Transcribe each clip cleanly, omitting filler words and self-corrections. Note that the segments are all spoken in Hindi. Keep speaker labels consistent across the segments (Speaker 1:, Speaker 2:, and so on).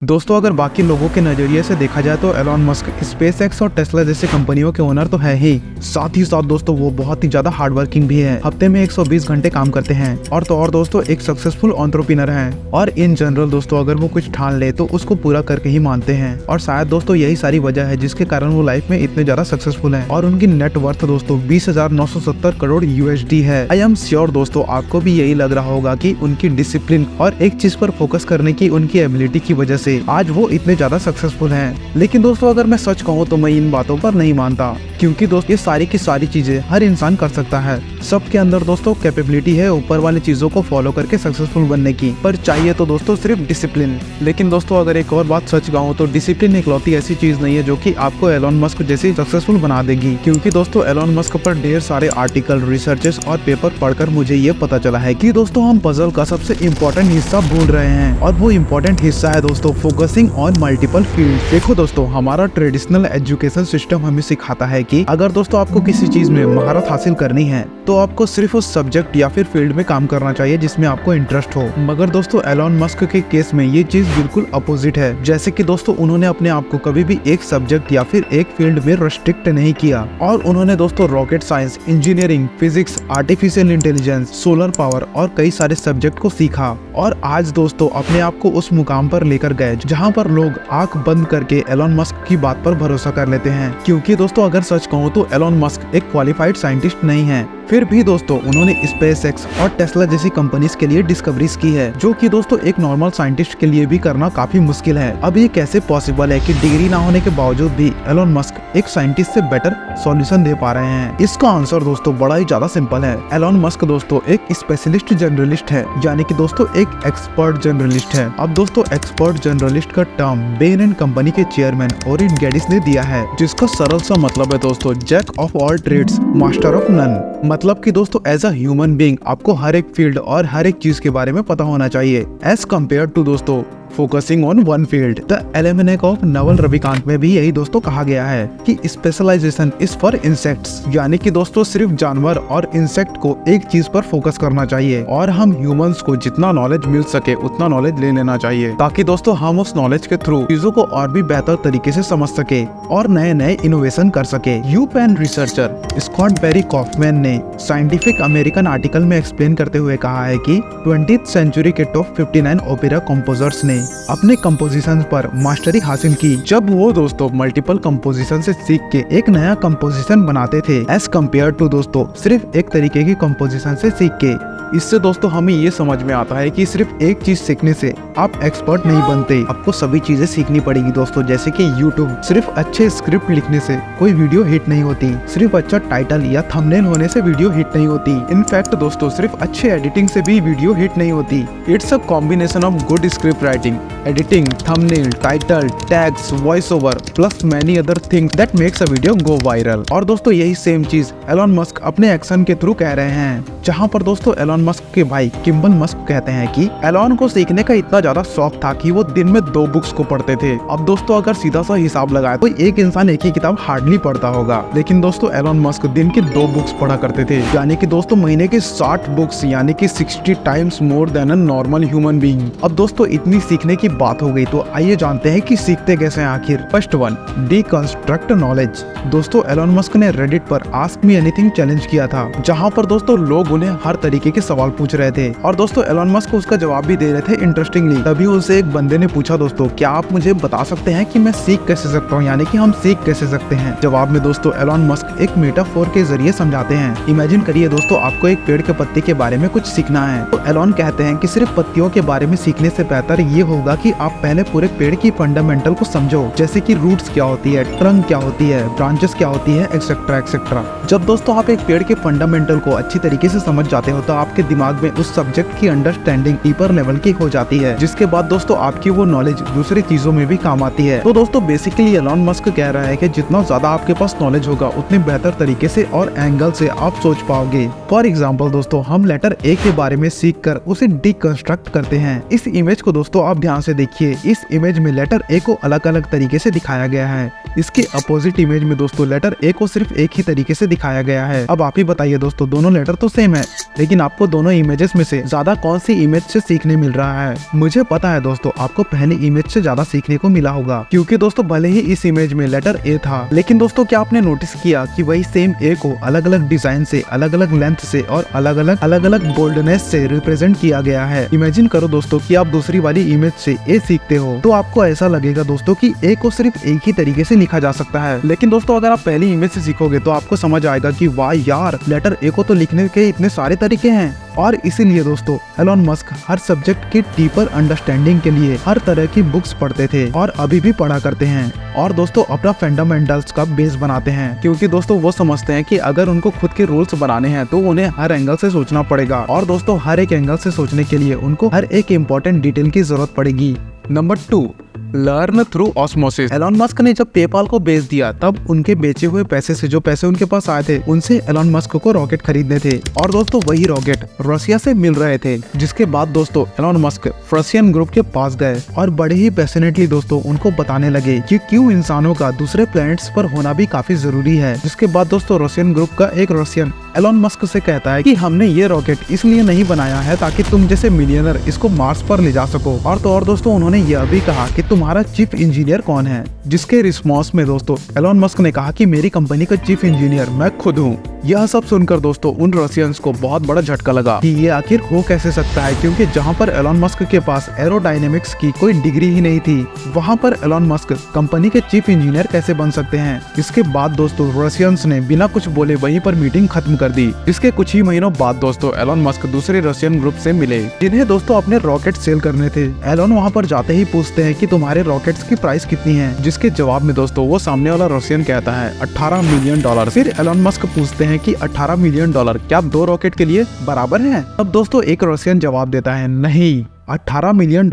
Speaker 1: दोस्तों अगर बाकी लोगों के नजरिए से देखा जाए तो एलॉन मस्क स्पेसएक्स और टेस्ला जैसे कंपनियों के ओनर तो है ही साथ दोस्तों वो बहुत ही ज्यादा हार्ड वर्किंग भी है। हफ्ते में 120 घंटे काम करते हैं और तो और दोस्तों एक सक्सेसफुल एंटरप्रेन्योर हैं और इन जनरल दोस्तों अगर वो कुछ ठान ले तो उसको पूरा करके ही मानते हैं और शायद दोस्तों यही सारी वजह है जिसके कारण वो लाइफ में इतने ज्यादा सक्सेसफुल है और उनकी नेट वर्थ दोस्तों 20,970 करोड़ USD है। आई एम श्योर दोस्तों आपको भी यही लग रहा होगा कि उनकी डिसिप्लिन और एक चीज पर फोकस करने की उनकी एबिलिटी की वजह से आज वो इतने ज्यादा सक्सेसफुल हैं। लेकिन दोस्तों अगर मैं सच कहूँ तो मैं इन बातों पर नहीं मानता, क्योंकि दोस्तों ये सारी की सारी चीजें हर इंसान कर सकता है। सबके अंदर दोस्तों कैपेबिलिटी है ऊपर वाली चीजों को फॉलो करके सक्सेसफुल बनने की, पर चाहिए तो दोस्तों सिर्फ डिसिप्लिन। लेकिन दोस्तों अगर एक और बात सच कहूँ तो डिसिप्लिन इकलौती ऐसी चीज नहीं है जो कि आपको एलॉन मस्क जैसी सक्सेसफुल बना देगी, क्योंकि दोस्तों एलॉन मस्क पर ढेर सारे आर्टिकल, रिसर्चेस और पेपर पढ़कर मुझे ये पता चला है कि दोस्तों हम पजल का सबसे इम्पोर्टेंट हिस्सा भूल रहे हैं और वो इम्पोर्टेंट हिस्सा है दोस्तों फोकसिंग ऑन मल्टीपल फील्ड। देखो दोस्तों हमारा ट्रेडिशनल एजुकेशन सिस्टम हमें सिखाता है कि अगर दोस्तों आपको किसी चीज में महारत हासिल करनी है तो आपको सिर्फ उस सब्जेक्ट या फिर फील्ड में काम करना चाहिए जिसमें आपको इंटरेस्ट हो। मगर दोस्तों एलॉन मस्क के केस में ये चीज बिल्कुल अपोजिट है। जैसे कि दोस्तों उन्होंने अपने आप को कभी भी एक सब्जेक्ट या फिर एक फील्ड में रेस्ट्रिक्ट नहीं किया और उन्होंने दोस्तों rocket science, engineering, physics, artificial intelligence, solar power और कई सारे सब्जेक्ट को सीखा और आज दोस्तों अपने आप को उस मुकाम पर लेकर गए जहाँ पर लोग आंख बंद करके एलॉन मस्क की बात पर भरोसा कर लेते हैं। क्योंकि दोस्तों अगर सच कहूँ तो एलॉन मस्क एक क्वालिफाइड साइंटिस्ट नहीं है, फिर भी दोस्तों उन्होंने स्पेसएक्स और टेस्ला जैसी कंपनीज के लिए डिस्कवरीज की है जो कि दोस्तों एक नॉर्मल साइंटिस्ट के लिए भी करना काफी मुश्किल है। अब ये कैसे पॉसिबल है कि डिग्री ना होने के बावजूद भी एलॉन मस्क एक साइंटिस्ट से बेटर सॉल्यूशन दे पा रहे हैं? इसका आंसर दोस्तों बड़ा ही ज्यादा सिंपल है। एलॉन मस्क दोस्तों एक स्पेशलिस्ट जर्नलिस्ट है, यानी कि दोस्तों एक एक्सपर्ट जर्नलिस्ट है। अब दोस्तों एक्सपर्ट जर्नलिस्ट का टर्म बेन एंड कंपनी के चेयरमैन ओरिन गेडिस ने दिया है, जिसका सरल सा मतलब है दोस्तों jack of all trades master of none. मतलब कि दोस्तों एज अ ह्यूमन बीइंग आपको हर एक फील्ड और हर एक चीज के बारे में पता होना चाहिए एज कम्पेयर टू दोस्तों focusing on one field. The almanack of Naval Ravikant में भी यही दोस्तों कहा गया है कि स्पेशलाइजेशन इज फॉर इंसेक्ट्स, यानी कि दोस्तों सिर्फ जानवर और इंसेक्ट को एक चीज पर फोकस करना चाहिए और हम ह्यूमंस को जितना नॉलेज मिल सके उतना नॉलेज ले लेना चाहिए, ताकि दोस्तों हम उस नॉलेज के थ्रू चीजों को और भी बेहतर तरीके से समझ सके और नए नए इनोवेशन कर सके। U Penn researcher Scott Barry Kaufman ने साइंटिफिक अमेरिकन आर्टिकल में एक्सप्लेन करते हुए कहा है कि 20th सेंचुरी के टॉप 59 ओपेरा कंपोजर्स ने अपने कंपोजिशन पर मास्टरी हासिल की जब वो दोस्तों मल्टीपल कंपोजिशन से सीख के एक नया कंपोजिशन बनाते थे एज कम्पेयर टू दोस्तों सिर्फ एक तरीके की कंपोजिशन से सीख के। इससे दोस्तों हमें ये समझ में आता है कि सिर्फ एक चीज सीखने से आप एक्सपर्ट नहीं बनते, आपको सभी चीजें सीखनी पड़ेगी दोस्तों। जैसे कि यूट्यूब, सिर्फ अच्छे स्क्रिप्ट लिखने से कोई वीडियो हिट नहीं होती, सिर्फ अच्छा टाइटल या थंबनेल होने से वीडियो हिट नहीं होती। इनफैक्ट दोस्तों सिर्फ अच्छे एडिटिंग से भी वीडियो हिट नहीं होती। It's a combination of good script writing, editing, thumbnail, title, tags, voice over plus many other things that makes a video go viral. और दोस्तों यही सेम चीज एलॉन मस्क अपने एक्शन के थ्रू कह रहे हैं, जहाँ पर दोस्तों एलॉन मस्क के भाई किम्बल मस्क कहते हैं कि एलॉन को सीखने का इतना ज्यादा शौक था कि वो दिन में 2 बुक्स को पढ़ते थे। अब दोस्तों अगर सीधा सा हिसाब लगाए तो एक इंसान एक ही किताब हार्डली पढ़ता होगा, लेकिन दोस्तों एलॉन मस्क दिन के 2 बुक्स पढ़ा करते थे, यानी कि दोस्तों महीने के 60 बुक्स, यानी कि 60 times more than a normal human being. अब दोस्तों इतनी सीखने की बात हो गई तो आइए जानते हैं कि सीखते कैसे हैं आखिर। First one, deconstruct knowledge. दोस्तों एलॉन मस्क ने रेडिट पर आस्क मी एनीथिंग चैलेंज किया था, जहाँ पर दोस्तों लोग उन्हें हर तरीके के सवाल पूछ रहे थे और दोस्तों एलॉन मस्क उसका जवाब भी दे रहे थे इंटरेस्टिंगली। तभी उनसे एक बंदे ने पूछा दोस्तों क्या आप मुझे बता सकते हैं कि मैं सीख कैसे सकता हूँ, यानी कि हम सीख कैसे सकते हैं। जवाब में दोस्तों एलॉन मस्क एक मेटाफोर के जरिए समझाते हैं। इमेजिन करिए दोस्तों आपको एक पेड़ के पत्ते के बारे में कुछ सीखना है, तो एलॉन कहते हैं कि सिर्फ पत्तियों के बारे में सीखने से बेहतर ये होगा कि आप पहले पूरे पेड़ की फंडामेंटल को समझो, जैसे कि रूट्स क्या होती है, ट्रंक क्या होती है, ब्रांचेस क्या होती है, एक्सेट्रा एक्सेट्रा। जब दोस्तों आप एक पेड़ के फंडामेंटल को अच्छी तरीके से समझ जाते हो तो आपके दिमाग में उस सब्जेक्ट की अंडरस्टैंडिंग डीपर लेवल की हो जाती है, जिसके बाद दोस्तों आपकी वो नॉलेज दूसरी चीजों में भी काम आती है। तो दोस्तों बेसिकली एलॉन मस्क कह रहा है कि जितना ज्यादा आपके पास नॉलेज होगा उतने बेहतर तरीके से और एंगल से आप सोच पाओगे। फॉर एग्जाम्पल दोस्तों हम लेटर ए के बारे में सीख कर उसे डिकंस्ट्रक्ट करते हैं। इस इमेज को दोस्तों आप ध्यान से देखिए, इस इमेज में लेटर ए को अलग अलग तरीके से दिखाया गया है। इसके अपोजिट इमेज में दोस्तों लेटर ए को सिर्फ एक ही तरीके से दिखाया गया है। अब आप ही बताइए दोस्तों, दोनों लेटर तो सेम है, लेकिन आपको दोनों इमेजेस में से ज्यादा कौन सी इमेज से सीखने मिल रहा है? मुझे पता है दोस्तों, आपको पहली इमेज से ज्यादा सीखने को मिला होगा, क्योंकि दोस्तों भले ही इस इमेज में लेटर ए था, लेकिन दोस्तों क्या आपने नोटिस किया कि वही सेम ए को अलग अलग डिजाइन से, अलग अलग लेंथ से और अलग अलग बोल्डनेस से रिप्रेजेंट किया गया है। इमेजिन करो दोस्तों कि आप दूसरी वाली इमेज से ए सीखते हो, तो आपको ऐसा लगेगा दोस्तों कि ए को सिर्फ एक ही तरीके से लिखा जा सकता है। लेकिन दोस्तों अगर आप पहली इमेज से सीखोगे तो आपको समझ आएगा कि वाह यार, लेटर ए को तो लिखने के इतने सारे तरीके हैं। और इसीलिए दोस्तों एलोन मस्क हर सब्जेक्ट की डीपर अंडरस्टैंडिंग के लिए हर तरह की बुक्स पढ़ते थे और अभी भी पढ़ा करते हैं, और दोस्तों अपना फंडामेंटल्स का बेस बनाते हैं, क्योंकि दोस्तों वो समझते हैं कि अगर उनको खुद के रूल्स बनाने हैं तो उन्हें हर एंगल से सोचना पड़ेगा, और दोस्तों हर एक एंगल से सोचने के लिए उनको हर एक इम्पोर्टेंट डिटेल की जरूरत पड़ेगी। Number 2, learn through osmosis. Elon Musk ने जब पेपाल को बेच दिया, तब उनके बेचे हुए पैसे से जो पैसे उनके पास आए थे, उनसे एलोन मस्क को रॉकेट खरीदने थे, और दोस्तों वही रॉकेट रशिया से मिल रहे थे। जिसके बाद दोस्तों एलोन मस्क रशियन ग्रुप के पास गए और बड़े ही पैशनेटली दोस्तों उनको बताने लगे कि क्यों इंसानों का दूसरे प्लैनेट्स पर होना भी काफी जरूरी है। जिसके बाद दोस्तों रशियन ग्रुप का एक रशियन एलोन मस्क से कहता है कि हमने ये रॉकेट इसलिए नहीं बनाया है ताकि तुम जैसे मिलियनर इसको मार्स पर ले जा सको, और दोस्तों उन्होंने यह भी कहा कि तुम्हारा चीफ इंजीनियर कौन है? जिसके रिस्पॉन्स में दोस्तों एलोन मस्क ने कहा कि मेरी कंपनी का चीफ इंजीनियर मैं खुद हूँ। यह सब सुनकर दोस्तों उन रशियंस को बहुत बड़ा झटका लगा कि ये आखिर हो कैसे सकता है, क्योंकि जहाँ पर एलोन मस्क के पास एरोडायनेमिक्स की कोई डिग्री ही नहीं थी, वहाँ पर एलोन मस्क कंपनी के चीफ इंजीनियर कैसे बन सकते हैं। इसके बाद दोस्तों रशियंस ने बिना कुछ बोले वहीं पर मीटिंग खत्म कर दी। इसके कुछ ही महीनों बाद दोस्तों एलोन मस्क दूसरे रशियन ग्रुप से मिले, जिन्हें दोस्तों अपने रॉकेट सेल करने थे। एलोन वहाँ पर जाते ही पूछते हैं कि तुम्हारे रॉकेट्स की प्राइस कितनी है? जिसके जवाब में दोस्तों वो सामने वाला रशियन कहता है $18 मिलियन। फिर एलोन मस्क पूछते हैं कि $18 मिलियन क्या 2 रॉकेट के लिए बराबर है? अब दोस्तों एक रशियन जवाब देता है, नहीं, $18 मिलियन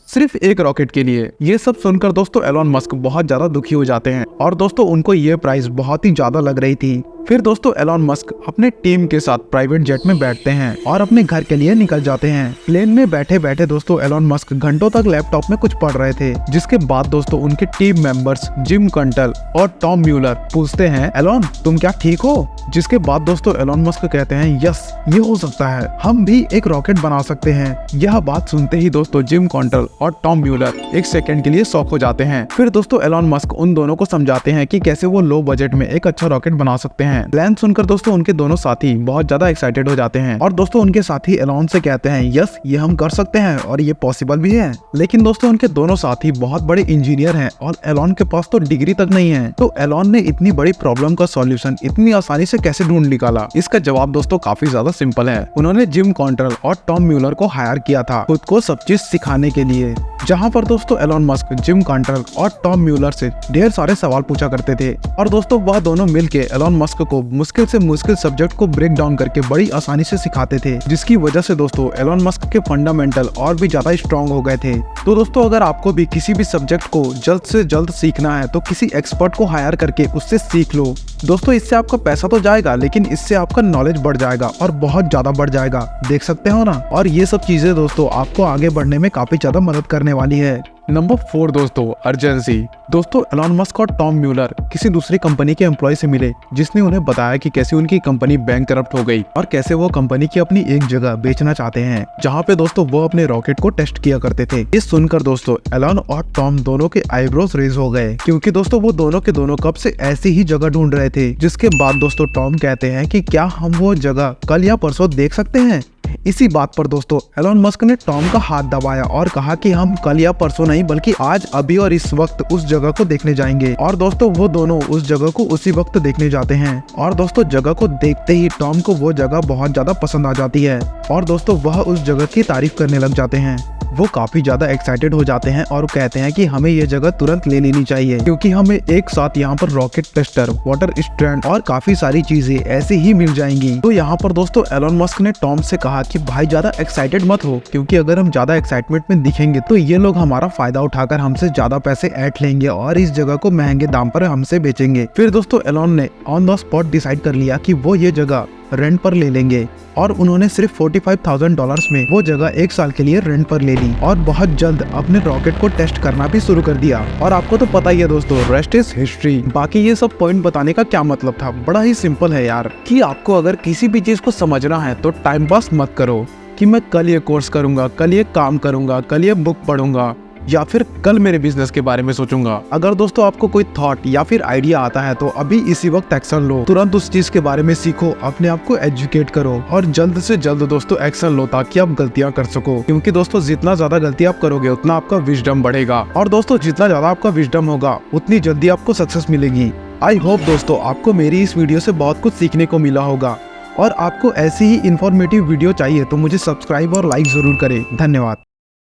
Speaker 1: सिर्फ एक रॉकेट के लिए। ये सब सुनकर दोस्तों एलोन मस्क बहुत ज्यादा दुखी हो जाते हैं, और दोस्तों उनको ये प्राइस बहुत ही ज्यादा लग रही थी। फिर दोस्तों एलोन मस्क अपने टीम के साथ प्राइवेट जेट में बैठते हैं और अपने घर के लिए निकल जाते हैं। प्लेन में बैठे बैठे दोस्तों एलोन मस्क घंटों तक लैपटॉप में कुछ पढ़ रहे थे। जिसके बाद दोस्तों उनके टीम मेंबर्स जिम कंटल और टॉम म्यूलर पूछते हैं, एलोन तुम क्या ठीक हो? जिसके बाद दोस्तों एलोन मस्क कहते हैं, यस ये हो सकता है, हम भी एक रॉकेट बना सकते हैं। यह बात सुनते ही दोस्तों जिम कंटल और टॉम म्यूलर एक सेकंड के लिए शॉक हो जाते हैं। फिर दोस्तों एलोन मस्क उन दोनों को समझाते हैं कि कैसे वो लो बजट में एक अच्छा रॉकेट बना सकते हैं। प्लान सुनकर दोस्तों उनके दोनों साथी बहुत ज्यादा एक्साइटेड हो जाते हैं, और दोस्तों उनके साथी एलोन से कहते हैं, यस ये हम कर सकते हैं और ये पॉसिबल भी है। लेकिन दोस्तों उनके दोनों साथी बहुत बड़े इंजीनियर हैं और एलोन के पास तो डिग्री तक नहीं है। तो एलोन ने इतनी बड़ी प्रॉब्लम का सॉल्यूशन इतनी आसानी से कैसे ढूंढ निकाला? इसका जवाब दोस्तों काफी ज्यादा सिंपल है। उन्होंने जिम कॉन्ट्रल और टॉम म्यूलर को हायर किया था खुद को सब चीज सिखाने के लिए। जहाँ पर दोस्तों एलोन मस्क जिम कॉन्ट्रल और टॉम म्यूलर से ढेर सारे सवाल पूछा करते थे, और दोस्तों वह दोनों मिलके एलोन मस्क को मुश्किल से मुश्किल सब्जेक्ट को ब्रेक डाउन करके बड़ी आसानी से सिखाते थे, जिसकी वजह से दोस्तों एलोन मस्क के फंडामेंटल और भी ज्यादा स्ट्रॉन्ग हो गए थे। तो दोस्तों अगर आपको भी किसी भी सब्जेक्ट को जल्द से जल्द सीखना है तो किसी एक्सपर्ट को हायर करके उससे सीख लो। दोस्तों इससे आपका पैसा तो जाएगा, लेकिन इससे आपका नॉलेज बढ़ जाएगा और बहुत ज्यादा बढ़ जाएगा, देख सकते हो ना। और ये सब चीजें दोस्तों आपको आगे बढ़ने में काफी ज्यादा मदद करने वाली है। नंबर 4 दोस्तों अर्जेंसी। दोस्तों एलोन मस्क और टॉम म्यूलर किसी दूसरी कंपनी के एम्प्लॉय से मिले, जिसने उन्हें बताया कि कैसे उनकी कंपनी बैंकरप्ट हो गई और कैसे वो कंपनी की अपनी एक जगह बेचना चाहते हैं, जहां पे दोस्तों वो अपने रॉकेट को टेस्ट किया करते थे। ये सुनकर दोस्तों एलोन और टॉम दोनों के आईब्रोज रेज हो गए, क्योंकि दोस्तों वो दोनों के दोनों कब से ऐसी ही जगह ढूंढ रहे थे। जिसके बाद दोस्तों टॉम कहते हैं कि क्या हम वो जगह कल या परसों देख सकते हैं? इसी बात पर दोस्तों एलोन मस्क ने टॉम का हाथ दबाया और कहा कि हम कल या परसों नहीं बल्कि आज, अभी और इस वक्त उस जगह को देखने जाएंगे। और दोस्तों वो दोनों उस जगह को उसी वक्त देखने जाते हैं, और दोस्तों जगह को देखते ही टॉम को वो जगह बहुत ज्यादा पसंद आ जाती है, और दोस्तों वह उस जगह की तारीफ करने लग जाते हैं। वो काफी ज्यादा एक्साइटेड हो जाते हैं और कहते हैं कि हमें ये जगह तुरंत ले लेनी चाहिए, क्योंकि हमें एक साथ यहाँ पर रॉकेट टेस्टर, वाटर स्टैंड और काफी सारी चीजें ऐसी ही मिल जाएंगी। तो यहाँ पर दोस्तों एलोन मस्क ने टॉम से कहा कि भाई ज्यादा एक्साइटेड मत हो, क्योंकि अगर हम ज्यादा एक्साइटमेंट में दिखेंगे तो ये लोग हमारा फायदा उठाकर हमसे ज्यादा पैसे ऐंठ लेंगे और इस जगह को महंगे दाम पर हमसे बेचेंगे। फिर दोस्तों एलोन ने ऑन द स्पॉट डिसाइड कर लिया कि वो ये जगह रेंट पर ले लेंगे। और उन्होंने सिर्फ $45,000 में वो जगह 1 साल के लिए रेंट पर ले ली और बहुत जल्द अपने रॉकेट को टेस्ट करना भी शुरू कर दिया। और आपको तो पता ही है दोस्तों, रेस्ट इज हिस्ट्री। बाकी ये सब पॉइंट बताने का क्या मतलब था, बड़ा ही सिंपल है यार, कि आपको अगर किसी भी चीज को समझना है तो टाइम पास मत करो कि मैं कल ये कोर्स करूंगा, कल ये काम करूंगा, कल ये बुक पढ़ूंगा या फिर कल मेरे बिजनेस के बारे में सोचूंगा। अगर दोस्तों आपको कोई थॉट या फिर आइडिया आता है तो अभी इसी वक्त एक्शन लो, तुरंत उस चीज के बारे में सीखो, अपने आप को एजुकेट करो और जल्द से जल्द दोस्तों एक्शन लो ताकि आप गलतियां कर सको। क्योंकि दोस्तों जितना ज्यादा गलती आप करोगे उतना आपका विजडम बढ़ेगा और दोस्तों जितना ज्यादा आपका विजडम होगा उतनी जल्दी आपको सक्सेस मिलेगी। आई होप दोस्तों आपको मेरी इस वीडियो से बहुत कुछ सीखने को मिला होगा और आपको ऐसी ही इंफॉर्मेटिव वीडियो चाहिए तो मुझे सब्सक्राइब और लाइक जरूर करें। धन्यवाद।